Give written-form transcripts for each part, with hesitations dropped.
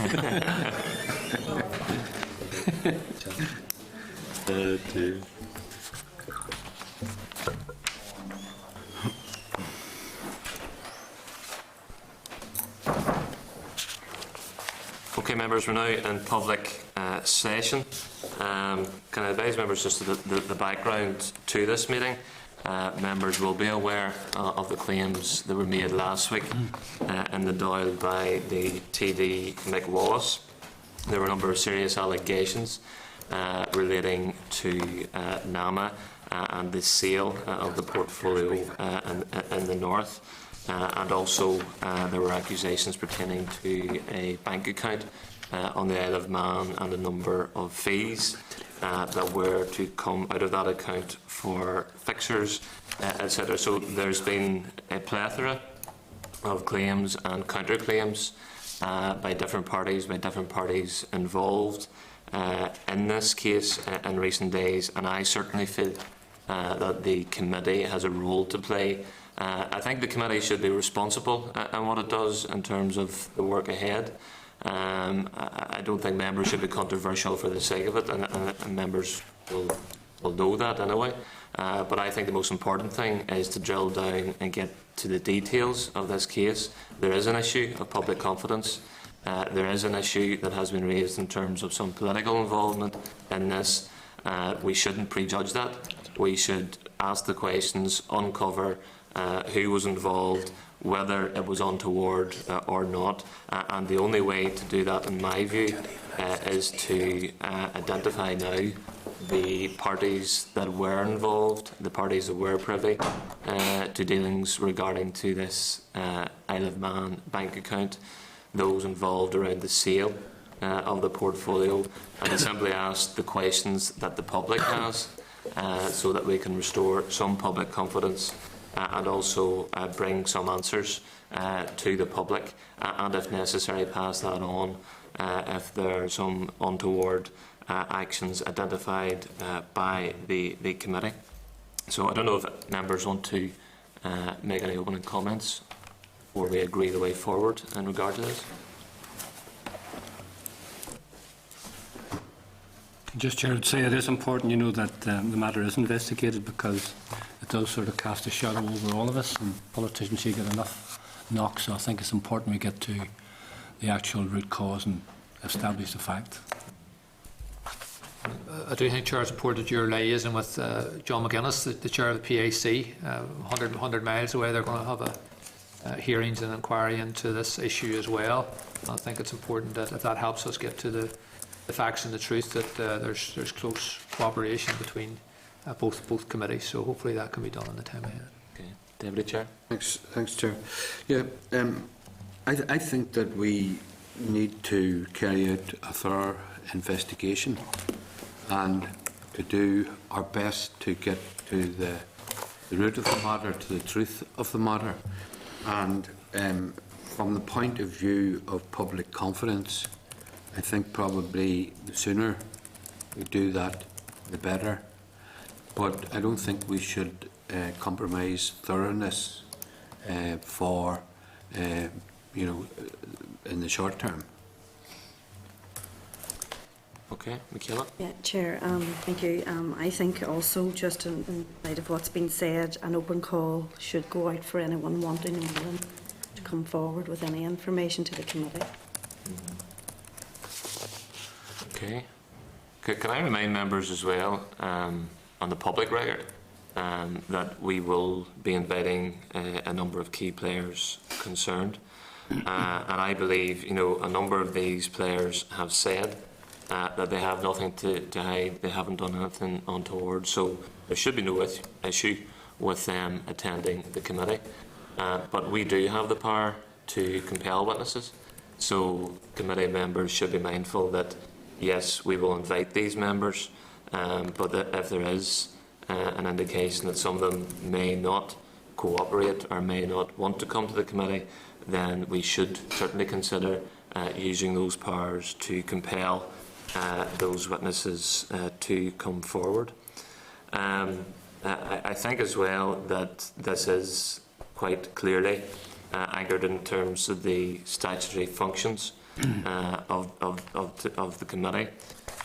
Okay, members, we're now in public session. Can I advise members just of the background to this meeting? Members will be aware of the claims that were made last week in the Dáil by the TD Mick Wallace. There were a number of serious allegations relating to NAMA and the sale of the portfolio in the north. And also there were accusations pertaining to a bank account on the Isle of Man and a number of fees that were to come out of that account for fixers, etc. So there's been a plethora of claims and counterclaims by different parties involved in this case in recent days, and I certainly feel that the committee has a role to play. I think the committee should be responsible in what it does in terms of the work ahead. I don't think members should be controversial for the sake of it, and members will know that anyway. But I think the most important thing is to drill down and get to the details of this case. There is an issue of public confidence. There is an issue that has been raised in terms of some political involvement in this. We shouldn't prejudge that. We should ask the questions, uncover who was involved, whether it was untoward or not, and the only way to do that, in my view, is to identify now the parties that were involved, the parties that were privy to dealings regarding to this Isle of Man bank account, those involved around the sale of the portfolio, and to simply ask the questions that the public has, so that we can restore some public confidence and also bring some answers to the public, and if necessary pass that on if there are some untoward actions identified by the committee. So I don't know if members want to make any opening comments before we agree the way forward in regard to this. Just, Chair, I'd say it is important, that the matter is investigated, because it does sort of cast a shadow over all of us, and politicians here get enough knocks. So I think it's important we get to the actual root cause and establish the fact. I do think, Chair, it's important that you're liaising with John McGuinness, the Chair of the PAC. 100 miles away, they're going to have hearings and inquiry into this issue as well. I think it's important that if that helps us get to the facts and the truth, that there's close cooperation between both committees. So hopefully that can be done in the time ahead. Okay. Deputy Chair. Thanks, Chair. Yeah, I think that we need to carry out a thorough investigation and to do our best to get to the root of the matter, to the truth of the matter. And from the point of view of public confidence, I think probably the sooner we do that, the better. But I don't think we should compromise thoroughness for, in the short term. Okay, Michaela. Yeah, Chair, thank you. I think also, just in light of what's been said, an open call should go out for anyone wanting and willing to come forward with any information to the committee. Okay. Can I remind members as well, on the public record, that we will be inviting a number of key players concerned, and I believe a number of these players have said that they have nothing to hide, they haven't done anything untoward, so there should be no issue with them attending the committee. But we do have the power to compel witnesses, so committee members should be mindful that yes, we will invite these members, but that if there is an indication that some of them may not cooperate or may not want to come to the committee, then we should certainly consider using those powers to compel those witnesses to come forward. I think as well that this is quite clearly anchored in terms of the statutory functions of the committee.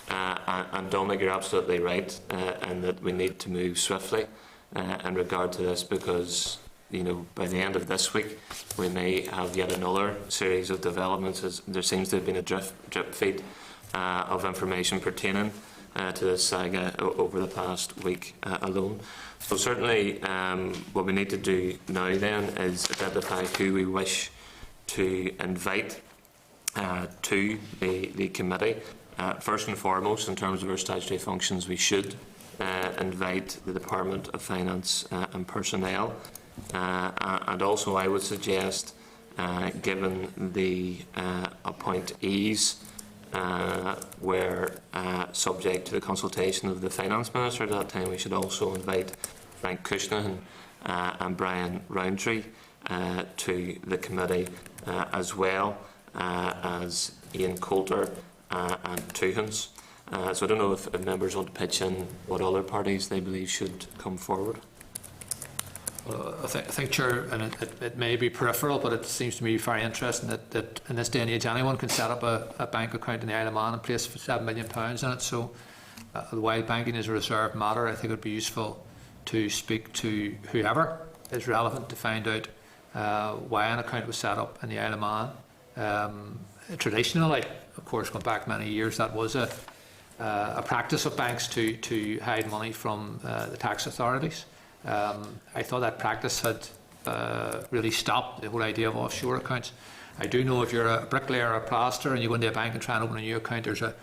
And Dominic, you're absolutely right, in that we need to move swiftly in regard to this, because by the end of this week we may have yet another series of developments, as there seems to have been a drip feed of information pertaining to this saga over the past week alone. So certainly what we need to do now then is identify who we wish to invite to the committee. First and foremost, in terms of our statutory functions, we should invite the Department of Finance and Personnel. And also I would suggest, given the appointees were subject to the consultation of the Finance Minister at that time, we should also invite Frank Cushnahan and Brian Rowntree to the committee, as well as Ian Coulter and Tuhans. So I don't know if members want to pitch in what other parties they believe should come forward. Well, I think, Chair, and it may be peripheral, but it seems to me very interesting that in this day and age anyone can set up a bank account in the Isle of Man and place £7 million in it. So while banking is a reserved matter, I think it would be useful to speak to whoever is relevant to find out why an account was set up in the Isle of Man. Traditionally, of course, going back many years, that was a practice of banks to hide money from the tax authorities. I thought that practice had really stopped the whole idea of offshore accounts. I do know if you're a bricklayer or a plasterer and you go into a bank and try and open a new account, there's a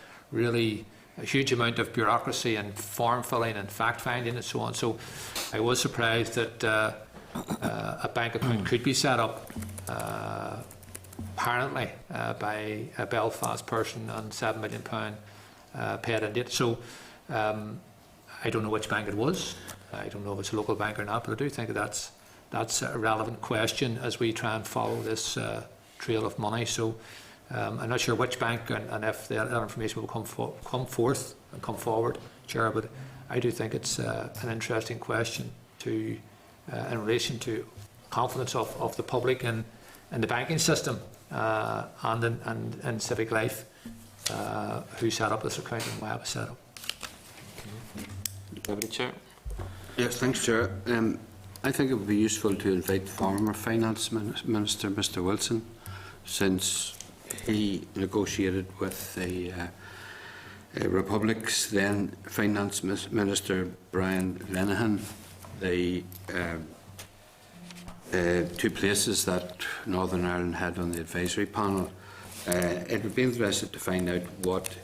huge amount of bureaucracy and form filling and fact finding and so on. So I was surprised that a bank account could be set up apparently by a Belfast person and £7 million paid in it. So I don't know which bank it was. I don't know if it's a local bank or not, but I do think that that's a relevant question as we try and follow this trail of money. So I'm not sure which bank and if that information will come forth and come forward, Chair, but I do think it's an interesting question to in relation to confidence of the public in the banking system and in civic life, who set up this account and why it was set up. Deputy Chair. Yes, thanks, Chair. I think it would be useful to invite former Finance Minister Mr Wilson, since he negotiated with the Republic's then Finance Minister Brian Lenihan the two places that Northern Ireland had on the advisory panel. It would be interesting to find out what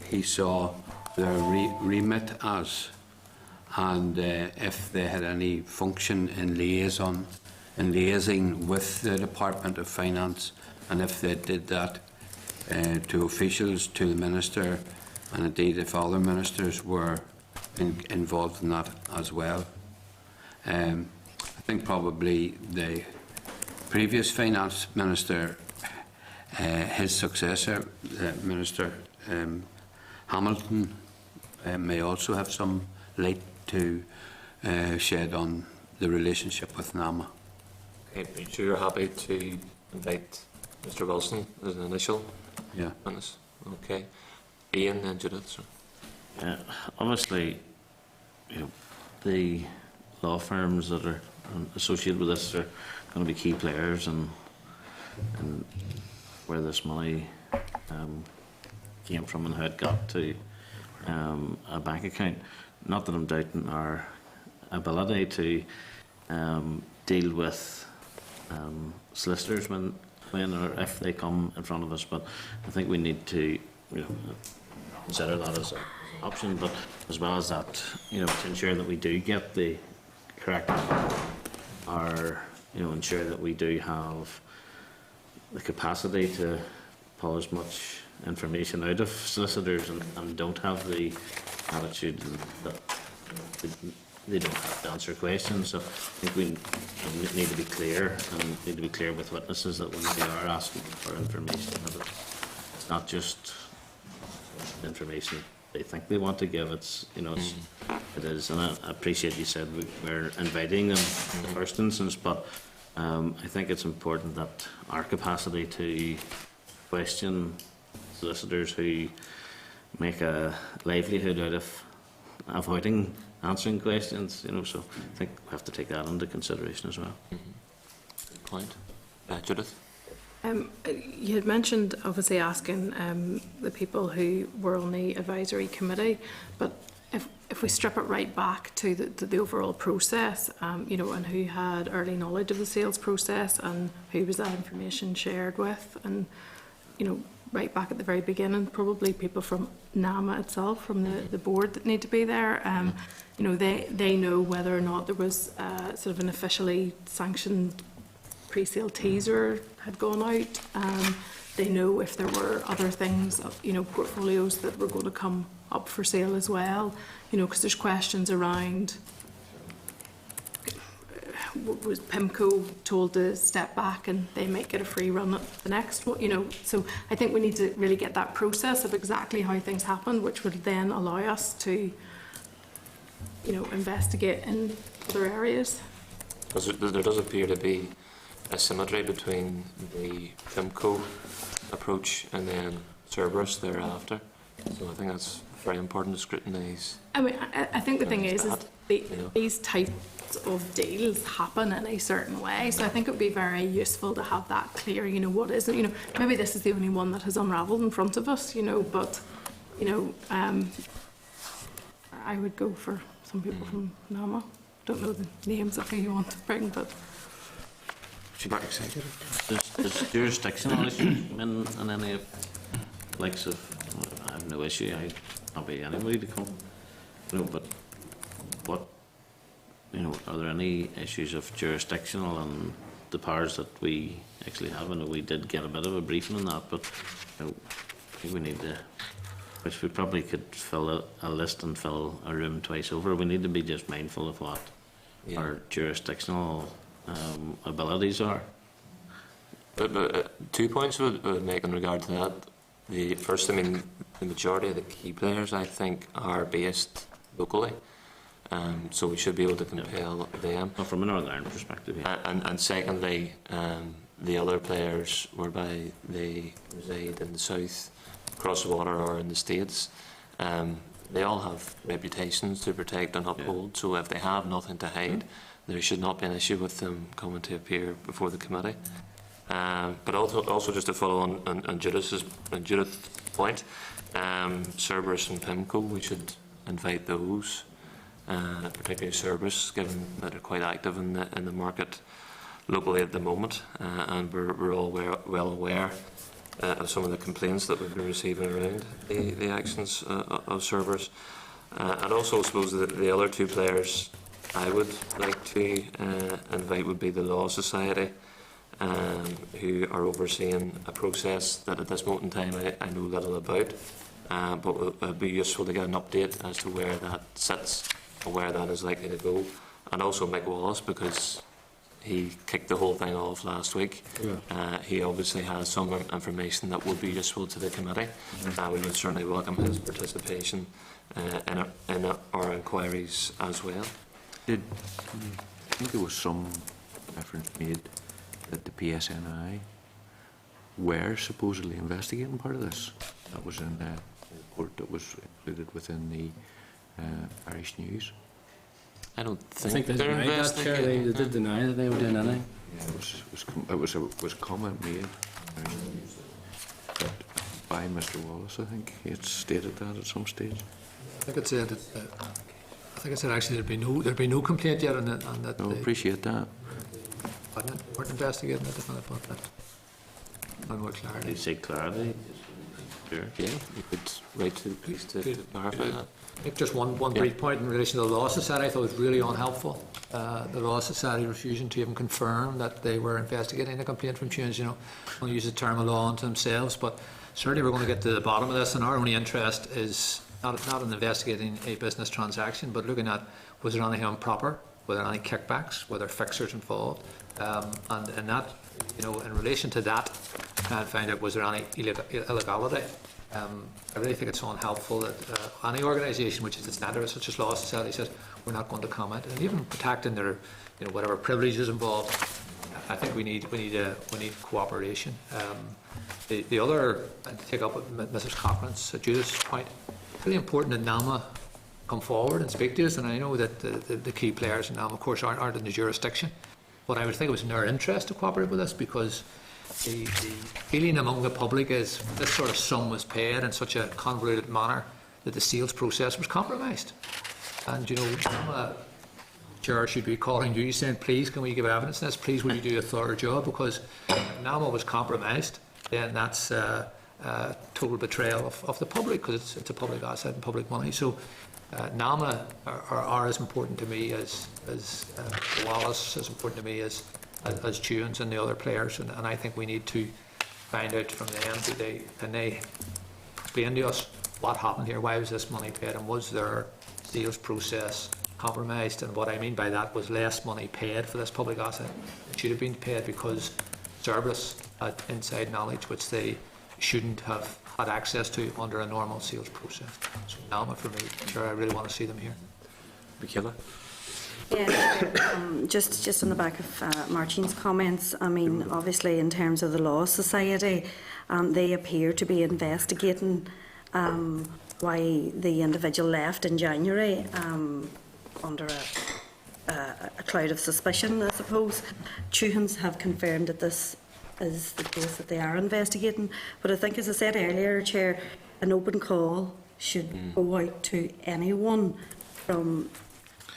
he saw their remit as, and if they had any function in liaising with the Department of Finance, and if they did that to officials, to the Minister, and indeed if other ministers were involved in that as well. I think probably the previous Finance Minister, his successor, Minister Hamilton, may also have some light to shed on the relationship with NAMA. Okay, so you're happy to invite Mr Wilson as an initial witness? Okay. Ian and Judith. Sir. Obviously, the law firms that are associated with this are going to be key players in where this money came from and how it got to a bank account. Not that I'm doubting our ability to deal with solicitors when or if they come in front of us, but I think we need to consider that as an option. But as well as that, to ensure that we do get the correct, or ensure that we do have the capacity to pull as much information out of solicitors and don't have the attitude that they don't have to answer questions. So I think we need to be clear, and need to be clear with witnesses that when they are asking for information, that it's not just information they think they want to give. It's it is, and I appreciate you said we're inviting them in the first instance, but I think it's important that our capacity to question solicitors who make a livelihood out of avoiding answering questions, you know, so I think we have to take that into consideration as well. Good point. Judith? You had mentioned obviously asking the people who were on the advisory committee, but if we strip it right back to the overall process, you know, and who had early knowledge of the sales process and who was that information shared with, and, you know, right back at the very beginning, probably people from NAMA itself, from the board that need to be there. You know, they know whether or not there was sort of an officially sanctioned pre-sale teaser had gone out. They know if there were other things, you know, portfolios that were going to come up for sale as well. You know, because there's questions around, was PIMCO told to step back and they might get a free run at the next one, you know. So I think we need to really get that process of exactly how things happen, which would then allow us to, you know, investigate in other areas. There does appear to be a symmetry between the PIMCO approach and then Cerberus thereafter. So I think that's very important to scrutinise. I mean, I think the thing is that, these types of deals happen in a certain way. So I think it would be very useful to have that clear, you know, what is it, you know, maybe this is the only one that has unravelled in front of us, you know, but, you know, I would go for some people from NAMA. Don't know the names of who you want to bring, but... She's not excited. There's jurisdictional issues in any of likes of, I have no issue, I'll be anybody to come, you know, but what, you know, are there any issues of jurisdictional and the powers that we actually have? I know we did get a bit of a briefing on that, but, you know, I think we need to, which we probably could fill a list and fill a room twice over. We need to be just mindful of what our jurisdictional abilities are. But 2 points I would make in regard to that. The first, I mean, the majority of the key players, I think, are based locally, so we should be able to compel them. Well, from a Northern Ireland perspective, yeah. And secondly, the other players, whereby they reside in the south, across the water, or in the States, they all have reputations to protect and uphold. So if they have nothing to hide, there should not be an issue with them coming to appear before the committee. But also just to follow on Judith's point, Cerberus and PIMCO, we should invite those, particularly Cerberus, given that they're quite active in the market locally at the moment, and we're all well aware of some of the complaints that we've been receiving around the actions of Cerberus. And also, I suppose, the other two players I would like to invite would be the Law Society, who are overseeing a process that at this moment in time I know little about, but it would be useful to get an update as to where that sits or where that is likely to go. And also Mick Wallace, because he kicked the whole thing off last week. He obviously has some information that would be useful to the committee. We would certainly welcome his participation in our inquiries as well. I think there was some reference made that the PSNI were supposedly investigating part of this. That was in the report that was included within the Irish News. I don't I think think they they're denied that, Chair. investigating. They did deny that they were doing anything. Yeah, it was a comment made by Mr. Wallace. I think he had stated that at some stage. I think it said actually there'd be no complaint yet on that. I appreciate that. Weren't investigating it, but that. And more Did clarity. you say clarity? Sure. Yeah, you could write to the police to clarify that. I think just one brief point in relation to the Law Society I thought was really unhelpful. The Law Society refusing to even confirm that they were investigating a complaint from Tunes, you know, only use the term of law unto themselves, but certainly we're going to get to the bottom of this, and our only interest is not in investigating a business transaction, but looking at was there anything improper, were there any kickbacks, were there fixers involved, and in that, you know, in relation to that, try and find out was there any illegality. I really think it's unhelpful that any organisation which is the standard, such as Law Society, says we're not going to comment, and even protecting their, you know, whatever privileges involved. I think we need cooperation. The other, and to take up with Mrs. Cochrane's, Judith's point, it's really important that NAMA come forward and speak to us, and I know that the key players in NAMA, of course, aren't in the jurisdiction, but I would think it was in their interest to cooperate with us, because the feeling among the public is this sort of sum was paid in such a convoluted manner that the sales process was compromised. And, you know, NAMA Chair should be calling you saying, please, can we give evidence of this? Please, will you do a thorough job? Because if NAMA was compromised, then that's total betrayal of the public, because it's a public asset and public money. So NAMA are as important to me as Wallace, as important to me as Tunes and the other players. And I think we need to find out from them, can they explain to us what happened here? Why was this money paid? And was their sales process compromised? And what I mean by that was less money paid for this public asset. It should have been paid because Cerberus had inside knowledge which they shouldn't have had access to under a normal sales process. So NAMA for me, Chair, I really want to see them here. Michaela? Yeah, just on the back of Martin's comments, I mean, obviously in terms of the Law Society, they appear to be investigating why the individual left in January under a cloud of suspicion, I suppose. Tunes have confirmed that this is the case that they are investigating. But I think, as I said earlier, Chair, an open call should go out to anyone from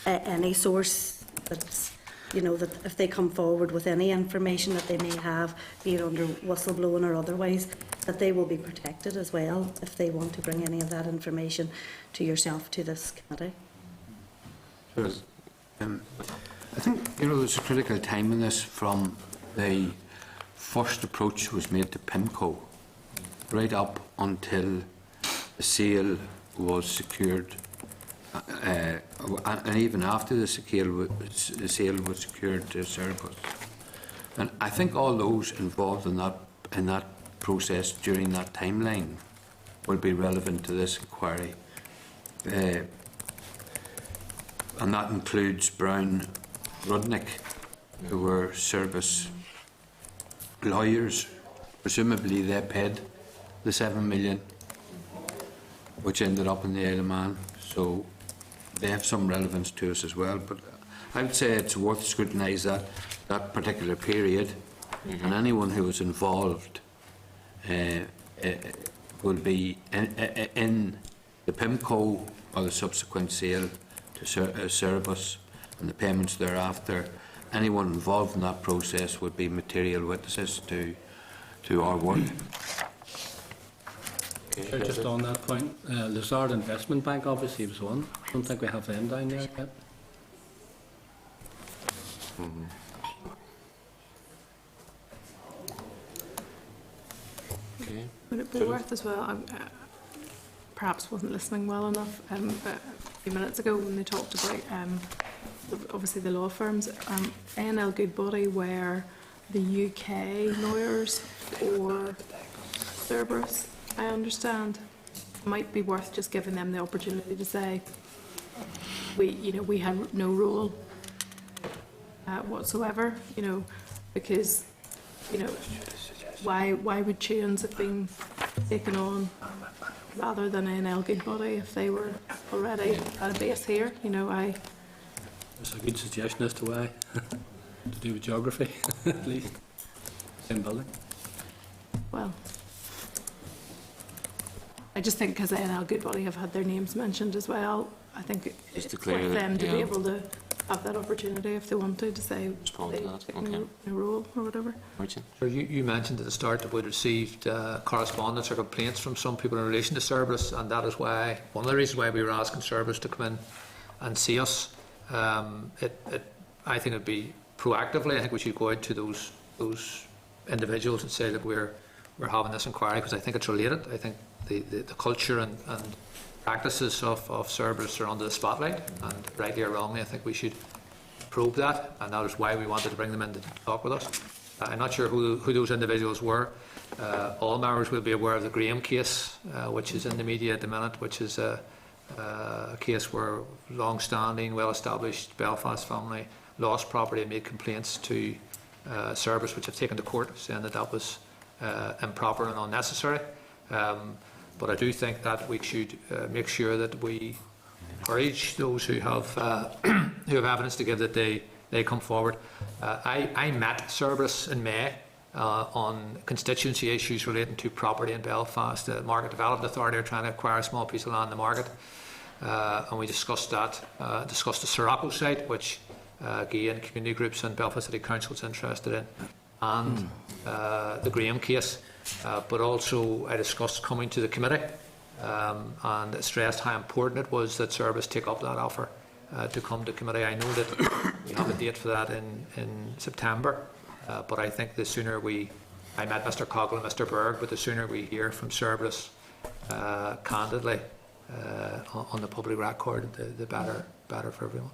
any source that's, you know, that if they come forward with any information that they may have, be it under whistleblowing or otherwise, that they will be protected as well if they want to bring any of that information to yourself, to this committee. I think, you know, there's a critical time in this from the first approach was made to PIMCO right up until the sale was secured, and even after the sale was secured to Cerberus. And I think all those involved in that process during that timeline will be relevant to this inquiry. And that includes Brown Rudnick, who were Cerberus lawyers. Presumably they paid the 7 million, which ended up in the Isle of Man. So they have some relevance to us as well. But I would say it's worth scrutinise that particular period, and anyone who was involved will be in the PIMCO or the subsequent sale to Cerberus and the payments thereafter. Anyone involved in that process would be material witnesses to our work. Just on that point, Lazard Investment Bank obviously was one. I don't think we have them down there yet. Okay. Would it be worth as well, I perhaps wasn't listening well enough a few minutes ago when they talked about obviously the law firms, A&L Goodbody were the UK lawyers for Cerberus, I understand. It might be worth just giving them the opportunity to say we had no role whatsoever, because why would Tunes have been taken on rather than A&L Goodbody if they were already at a base here? There's a good suggestion as to why. To do with geography, at least. Same building. Well, I just think because A&L Goodbody have had their names mentioned as well, I think Just to it's clear worth that, them to be yeah. able to have that opportunity if they wanted to say Respond they to that, take okay. a role or whatever. Martin? So you mentioned at the start that we'd received correspondence or complaints from some people in relation to Cerberus, and that is why one of the reasons why we were asking Cerberus to come in and see us. I think it'd be proactively. I think we should go out to those individuals and say that we're having this inquiry because I think it's related. I think the culture and practices of Cerberus are under the spotlight, and rightly or wrongly, I think we should probe that, and that is why we wanted to bring them in to talk with us. I'm not sure who those individuals were. All members will be aware of the Graham case, which is in the media at the minute, which is a case where long-standing, well-established Belfast family lost property and made complaints to Cerberus, which have taken to court, saying that that was improper and unnecessary. But I do think that we should make sure that we encourage those who have who have evidence to give, that they come forward. I met Cerberus in May on constituency issues relating to property in Belfast. The Market Development Authority are trying to acquire a small piece of land in the market, and we discussed that. Discussed the Sirocco site, which gay and community groups and Belfast City Council is interested in, and the Graham case. But also I discussed coming to the committee, and stressed how important it was that Cerberus take up that offer to come to committee. I know that we have a date for that in September, but I think the sooner I met Mr. Coughlin and Mr. Berg, but the sooner we hear from Cerberus candidly on the public record, the better for everyone.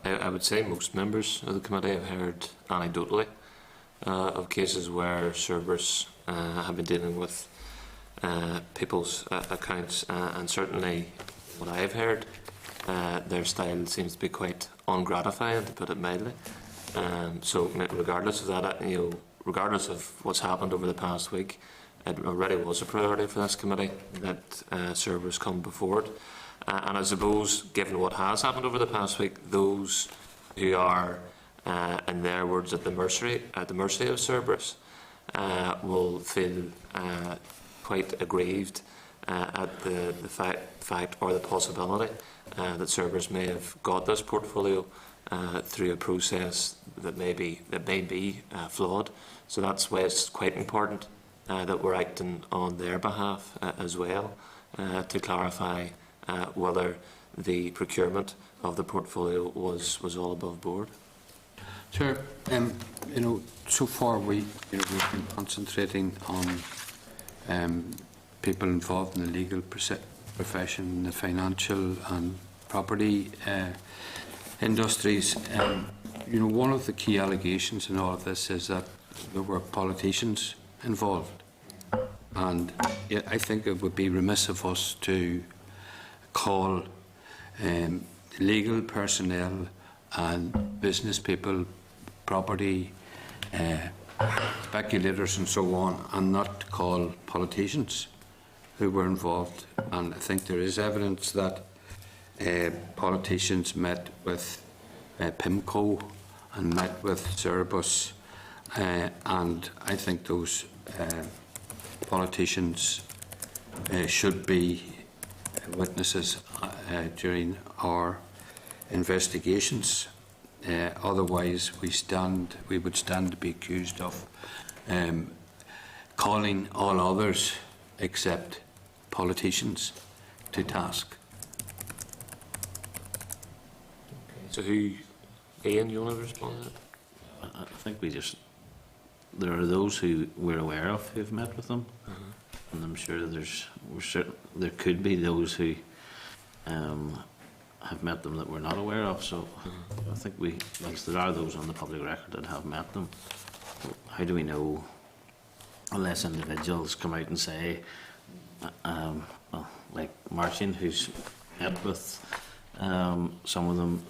I would say most members of the committee have heard anecdotally of cases where Cerberus have been dealing with people's accounts, and certainly what I've heard, their style seems to be quite ungratifying, to put it mildly. So regardless of that, regardless of what's happened over the past week, it already was a priority for this committee that Cerberus come forward. And I suppose, given what has happened over the past week, those who are, in their words, at the mercy of Cerberus, will feel quite aggrieved at the fact or the possibility that Cerberus may have got this portfolio through a process that may be flawed. So that's why it's quite important that we're acting on their behalf as well, to clarify whether the procurement of the portfolio was all above board. Chair, so far we've been concentrating on people involved in the legal profession, the financial and property industries. One of the key allegations in all of this is that there were politicians involved, and I think it would be remiss of us to call legal personnel and business people, property speculators and so on, and not call politicians who were involved. And I think there is evidence that politicians met with PIMCO and met with Cerberus, and I think those politicians should be witnesses during our investigations. Otherwise, we would stand to be accused of calling all others except politicians to task. So Ian, you want to respond to that? I think there are those who we're aware of who've met with them, and I'm sure there could be those who have met them that we're not aware of. So I think there are those on the public record that have met them. How do we know unless individuals come out and say, like Martin, who's met with some of them,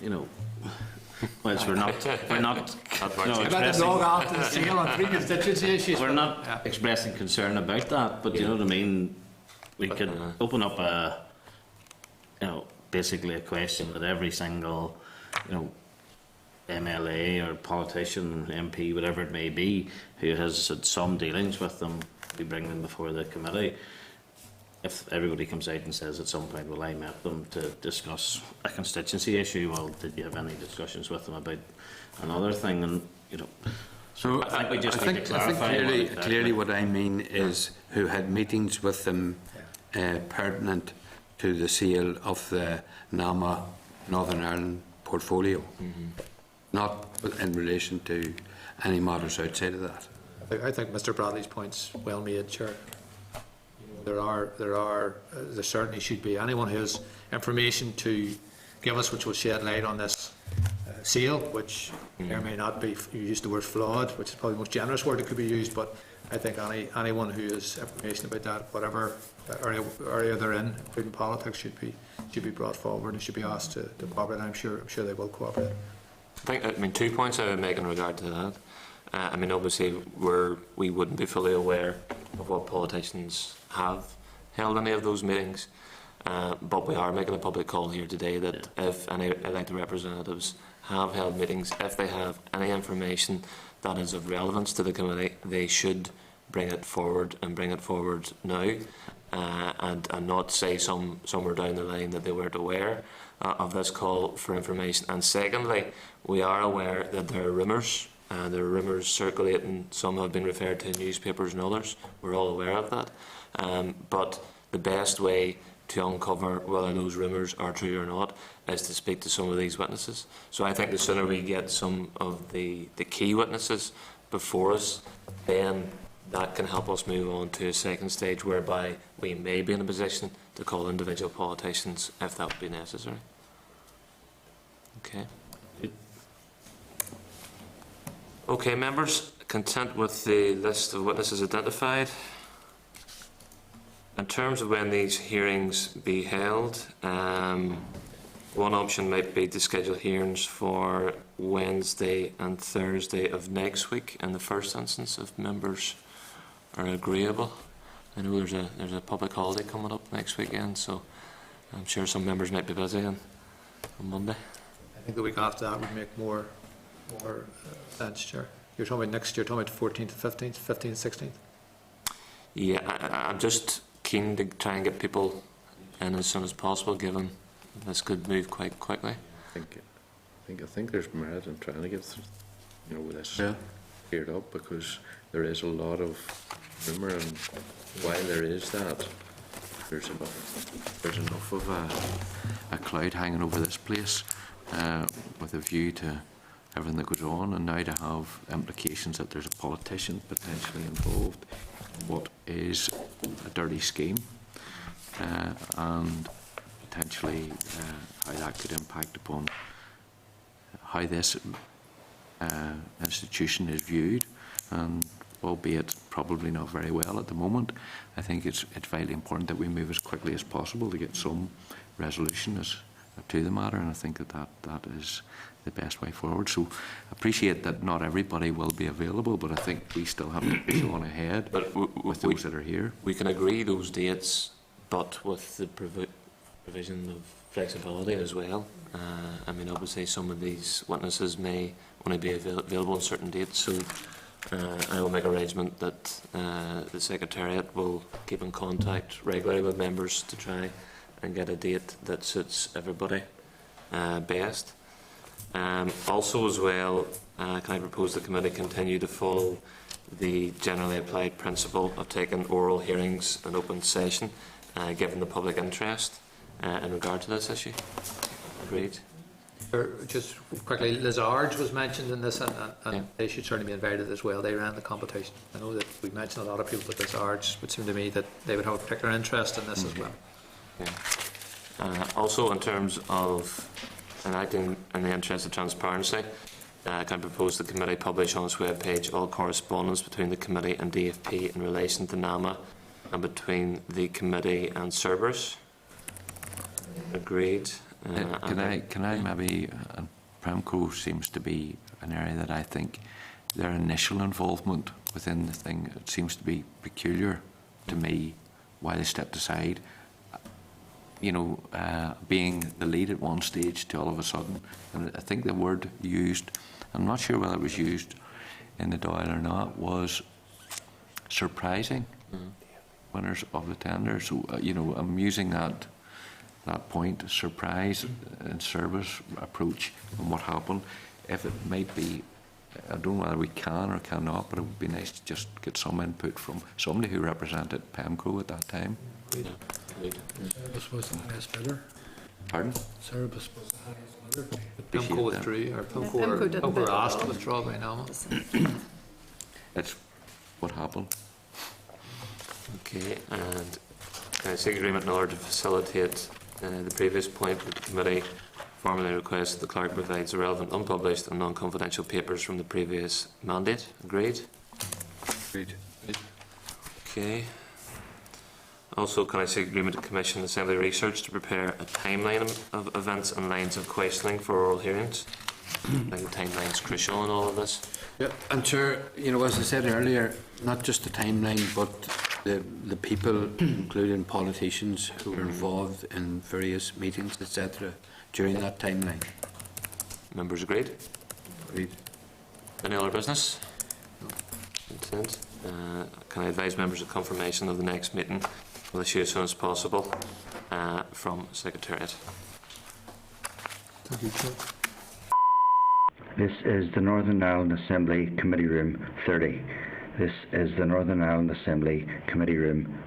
whilst we're not expressing concern about that, but you know what I mean. We could open up basically a question that every single, MLA or politician, MP, whatever it may be, who has had some dealings with them, we bring them before the committee. If everybody comes out and says at some point, well, I met them to discuss a constituency issue, well, did you have any discussions with them about another thing? And so I think we just need to clarify. Clearly what I mean is who had meetings with them pertinent to the sale of the NAMA Northern Ireland portfolio, not in relation to any matters outside of that. I think Mr. Bradley's point's well made, Chair. There certainly should be anyone who has information to give us which will shed light on this sale, which may or may not be, you used the word flawed, which is probably the most generous word that could be used, but I think anyone who has information about that, whatever area they're in, including politics, should be brought forward and should be asked to cooperate. I'm sure they will cooperate. I mean, 2 points I would make in regard to I mean, obviously, we wouldn't be fully aware of what politicians have held any of those meetings, but we are making a public call here today that if any elected representatives have held meetings, if they have any information that is of relevance to the committee, they should bring it forward and bring it forward now, and not say somewhere down the line that they weren't aware of this call for information. And secondly, we are aware that there are rumours. There are rumours circulating. Some have been referred to in newspapers and others. We're all aware of that. But the best way to uncover whether those rumours are true or not is to speak to some of these witnesses. So I think the sooner we get some of the key witnesses before us, then that can help us move on to a second stage whereby we may be in a position to call individual politicians if that would be necessary. Okay. Okay, members, content with the list of witnesses identified? In terms of when these hearings be held, one option might be to schedule hearings for Wednesday and Thursday of next week in the first instance, if members are agreeable. I know there's a public holiday coming up next weekend, so I'm sure some members might be busy on Monday. I think the week after that would make more sense, Chair. You're talking about next year, talking about the 14th, 15th, 15th, 16th? Yeah, I'm just keen to try and get people in as soon as possible, given this could move quite quickly. I think there's merit in trying to get this cleared up, because there is a lot of rumour, and while there is that, there's enough of a cloud hanging over this place with a view to everything that goes on, and now to have implications that there's a politician potentially involved in what is a dirty scheme, and potentially how that could impact upon how this institution is viewed, and albeit probably not very well at the moment, I think it's vitally important that we move as quickly as possible to get some resolution to the matter, and I think that is the best way forward. So I appreciate that not everybody will be available, but I think we still have to push on ahead with those that are here. We can agree those dates, but with the provision of flexibility as well. I mean, obviously some of these witnesses may only be available on certain dates, so I will make arrangement that the Secretariat will keep in contact regularly with members to try and get a date that suits everybody best. Also as well, can I propose the committee continue to follow the generally applied principle of taking oral hearings in open session, given the public interest in regard to this issue? Agreed. Just quickly, Lizards was mentioned in this, and they should certainly be invited as well. They ran the competition. I know that we mentioned a lot of people, but Lizards would seem to me that they would have a particular interest in this as well. Yeah. Also, in terms of enacting in the interest of transparency, can I propose the committee publish on its webpage all correspondence between the committee and DFP in relation to NAMA and between the committee and Cerberus? Agreed. Can I maybe, PREMCO seems to be an area that I think their initial involvement within the thing, it seems to be peculiar to me why they stepped aside. Being the lead at one stage to all of a sudden, and I think the word used, I'm not sure whether it was used in the Dáil or not, was surprising winners of the tender. So, I'm using that point, surprise and service approach and what happened. If it might be, I don't know whether we can or cannot, but it would be nice to just get some input from somebody who represented PEMCO at that time. Cerebus was the highest bidder. Pardon? Cerebus was the highest bidder. PIMCO withdrew, or PIMCO were asked to withdraw by NAMA. That's what happened. Okay, and I seek agreement in order to facilitate the previous point that the committee formally requests that the clerk provides the relevant unpublished and non-confidential papers from the previous mandate. Agreed? Agreed. Okay. Also, can I seek agreement to commission Assembly Research to prepare a timeline of events and lines of questioning for oral hearings? I think timeline's crucial in all of this. Yeah, and sure, you know, as I said earlier, not just the timeline, but the people, including politicians who were involved in various meetings, etc., during that timeline. Members agreed? Agreed. Any other business? Consent. Can I advise members of confirmation of the next meeting will issue as soon as possible from Secretariat? Thank you, Chair. This is the Northern Ireland Assembly Committee Room 30. This is the Northern Ireland Assembly Committee Room